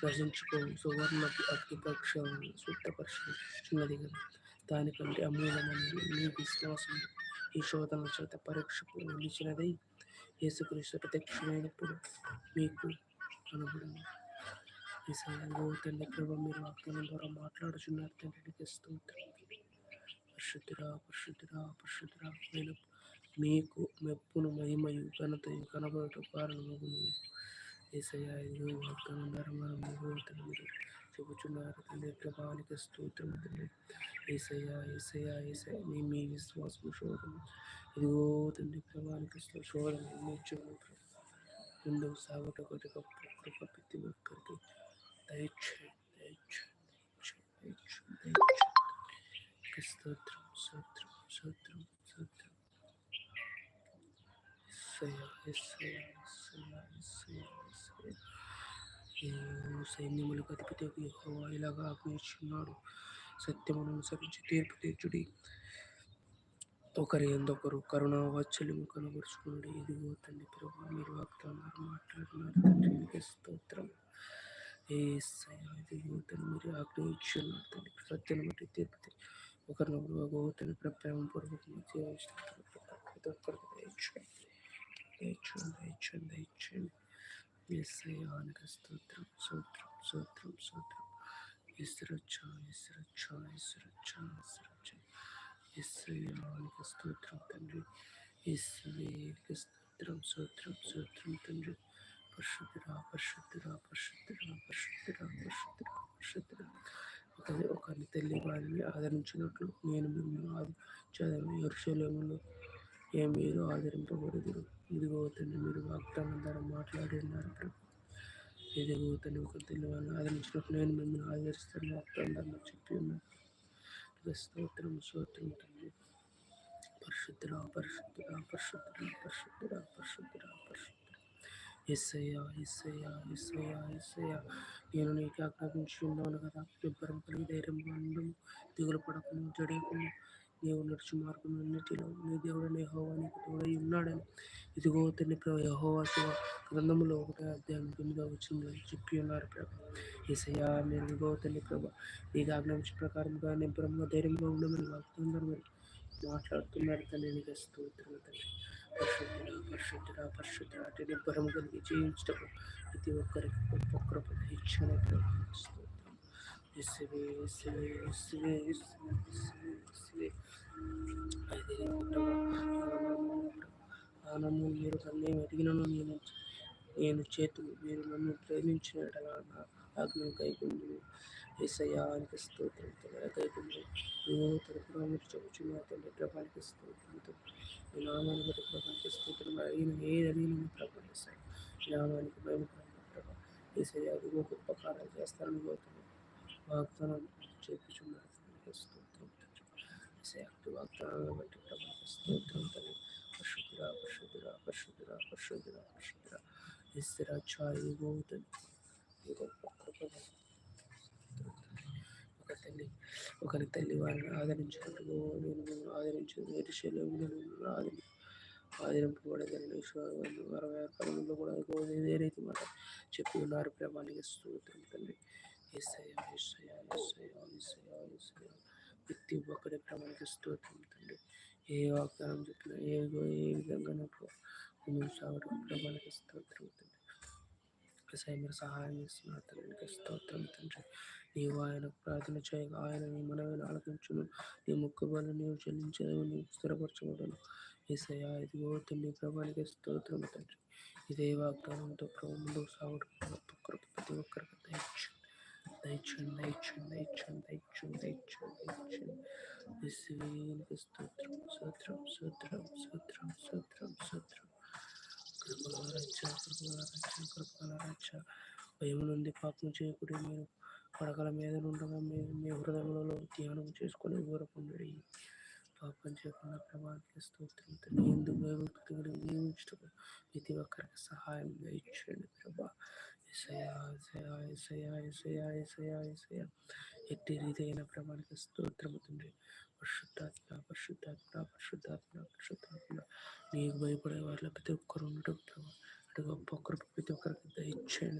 రచించుకో సువర్ణపు అగ్నిపక్ష సిద్ధపరచుచున్నది కదా. దానికంటే అమూల్యమైనది నీ విశ్వాసం. ఈ శోధన చేత పరీక్షకు నిలిచినదై యేసుక్రీస్తు ప్రత్యక్షమైనప్పుడు మీకు కనబడను. ఈసారి తండ్రి ప్రభు మీరు వాగ్దానం ద్వారా మాట్లాడుచున్నారు తండ్రికి స్తోత్రం. పరిశుద్ధుడా పరిశుద్ధుడా పరిశుద్ధుడా మీకు మెప్పును మహిమయు ఘనతయు కనబడుట కారణమగును. యేసయ్యా ఇదిగో వాగ్దానం ద్వారా మీరు చెబుతున్నారు తండ్రి ప్రభానికి స్తోత్రం తండ్రి. యేసయ్యా యేసయ్యా యేసయ్యా మీ విశ్వాసం శోధన ఇదిగో తండ్రి ప్రభానికి శోధన నిశ్చయం ముందుకు సాగుట కొద్ది గొప్ప కృప ప్రతి ఒక్కరికి దయచేయండి స్తోత్రం స్తోత్రం స్తోత్రం స్తోత్రం. సైన్యములకు అధిపతి యెహోవా ఇలాగా ఆజ్ఞయించున్నాడు, సత్యమును అనుసరించి తీర్పు తీర్చుడి, ఒకరి ఎందొకరు కరుణా వాత్సల్యము కనబరుచుకున్నాడు. ఇదిగో తండ్రి ప్రభు మీరు వాగ్దానాలు మాట్లాడుతున్నారు తండ్రి స్తోత్రం. ఇదిగో తండ్రి మీరు ఆజ్ఞయించున్నారు తండ్రి సత్యను బట్టి తీర్పు ఒకరినొకరు తండ్రి ప్రేమ పూర్వకంగా జీవిస్తున్నారు. ప్రతి ఒక్కరికి దయచేయండి. యేసయ్యానికి స్తోత్రం స్తోత్రం స్తోత్రం స్తోత్రం. యేసయ్యానికి స్తోత్రం తండ్రి. యేసయ్యానికి స్తోత్రం స్తోత్రం స్తోత్రం తండ్రి. పరిశుద్ధుడా పరిశుద్ధుడా పరిశుద్ధుడా పరిశుద్ధుడా పరిశుద్ధుడా పరిశుద్ధుడా. ఒకరిని తల్లి వారిని ఆదరించినట్లు నేను మిమ్మల్ని ఆదరించాను. యెరూషలేములో మీరు ఆదరింపబడుదురు. ఇదిగో తండ్రి మీరు వాగ్దానం ద్వారా మాట్లాడినారు ప్రభు. ఇదిగో తండ్రి ఒక తల్లి వారిని ఆదరించినట్లు నేను మిమ్మల్ని ఆదరిస్తాను వాగ్దానం ద్వారా చెప్పి ఉన్నాను. స్తోత్రం స్తోత్రం తండ్రి. పరిశుద్ధుడా పరిశుద్ధుడా పరిశుద్ధుడా పరిశుద్ధుడా పరిశుద్ధుడా పరిశుద్ధుడా. యేసయ్యా యేసయ్యా యేసయ్యా యేసయ్యా నేను నీకు ఆజ్ఞాపించి ఉన్నాను కదా. నిబ్బరం కలిగి ధైర్యంగా ఉండము, దిగులు పడకము, జడేకుము. నీవు నడుచు మార్గములన్నిటిలో నీ దేవుడైన యెహోవా నీకు తోడై ఉన్నాడని ఇదిగో తండ్రి ప్రభు యెహోవా గ్రంథములో 1:9 చెప్పి ఉన్నారు ప్రభు. యేసయ్యా మీరు ఇదిగో తండ్రి ప్రభు నీకు ఆజ్ఞాపించిన ప్రకారంగా నిబ్బరంగా ధైర్యంగా ఉండమని వాగ్దానం మాట్లాడుతున్నారు తండ్రి. నీకు స్తోత్రం తండ్రి. పరిశుద్ధుడా పరిశుద్ధుడా పరిశుద్ధుడా అంటే నిబ్బరం కలిగి జీవించటం ప్రతి ఒక్కరికి గొప్ప కృప ఇచ్చిన స్తోత్రం. ఆనము మీరు నన్ను అడిగినను నేను చేతులు మీరు నన్ను ప్రేమించిన నా ఆజ్ఞను కైకొందును. యేసయ్యానికి స్తోత్రం కైకొందు తరపున మీరు చెప్పుచున్న తండ్రి ప్రభానికి స్తోత్రంతో ఈ నామాన్ని బట్టి ప్రభానికి స్తోత్రం. ఏదైనా ప్రభా యేసయ్య ఈ నామానికి మేము ప్రభా యేసయ్య అదిగో గొప్ప కార్యాలు చేస్తారని పోతున్నాం వాగ్దానం చేపించున్నారు. స్తోత్రం వాగ్దానాన్ని బట్టి ప్రభానికి స్తోత్రం తండ్రి. పరిశుద్ధుడా పరిశుద్ధుడా పరిశుద్ధుడా పరిశుద్ధుడా పరిశుద్ధుడా యేసరాజాయి గోవుతుంది. ఒకరి తల్లి వారిని ఆదరించినట్టు నేను మిమ్మల్ని ఆదరించాను. యెరూషలేములో ఆదరింపబడేదని 66 కూడా ఇదే రీతి మాట చెప్పి ఉన్నారు ప్రభానికి స్తోత్రం తండ్రి. యేసయ్యా యేసయ్యా యేసయ్యా యేసయ్యా యేసయ్యా ప్రతి ఒక్కరి ప్రభానికి స్తోత్రం తండ్రి. ఏ వాగ్దానం చెప్పినా ఏ విధంగా ముందుకు సాగడం ప్రభానికి స్తోత్రం తండ్రి. మీరు సహాయం చేస్తున్నారు తండ్రికి స్తోత్రం తండ్రి. నీవు ఆయనకు ప్రార్థన చేయగా ఆయన నీ మనవిని ఆలకించును. నీ మొక్కుబడులు నీవు చెల్లించదు నీవు స్థిరపరచబడను. యేసయ్యా ఇదిగో తండ్రి ప్రభానికి స్తోత్రం తండ్రి. ఇదే వాగ్దానంతో ప్రభు ముందుకు సాగడం ప్రతి ఒక్కరికి దయచేయండి. స్తోత్రం స్తోత్రం స్తోత్రం స్తోత్రం స్తోత్రం స్తోత్రం. భయం నుండి పాపం చేయకుడి. మీరు పడకల మీద ఉండగా మీ హృదయంలో ధ్యానం చేసుకుని ఊరకుండి. పాపం చేయకుండా ప్రభానికి స్తోత్రం తండ్రి. ఎందుకు భయభక్తులు జీవించడం ప్రతి ఒక్కరికి సహాయం దయచేయండి ప్రభా. ఎట్టి రీతి అయిన ప్రభానికి స్తోత్రం తండ్రి. పరిశుద్ధాత్మ పరిశుద్ధాత్మ పరిశుద్ధాత్మ పరిశుద్ధాత్మ నీకు భయపడే వారిలో ప్రతి ఒక్కరు ఉండటం ప్రభావ అటు గొప్ప కృప ప్రతి ఒక్కరికి దయచేయండి.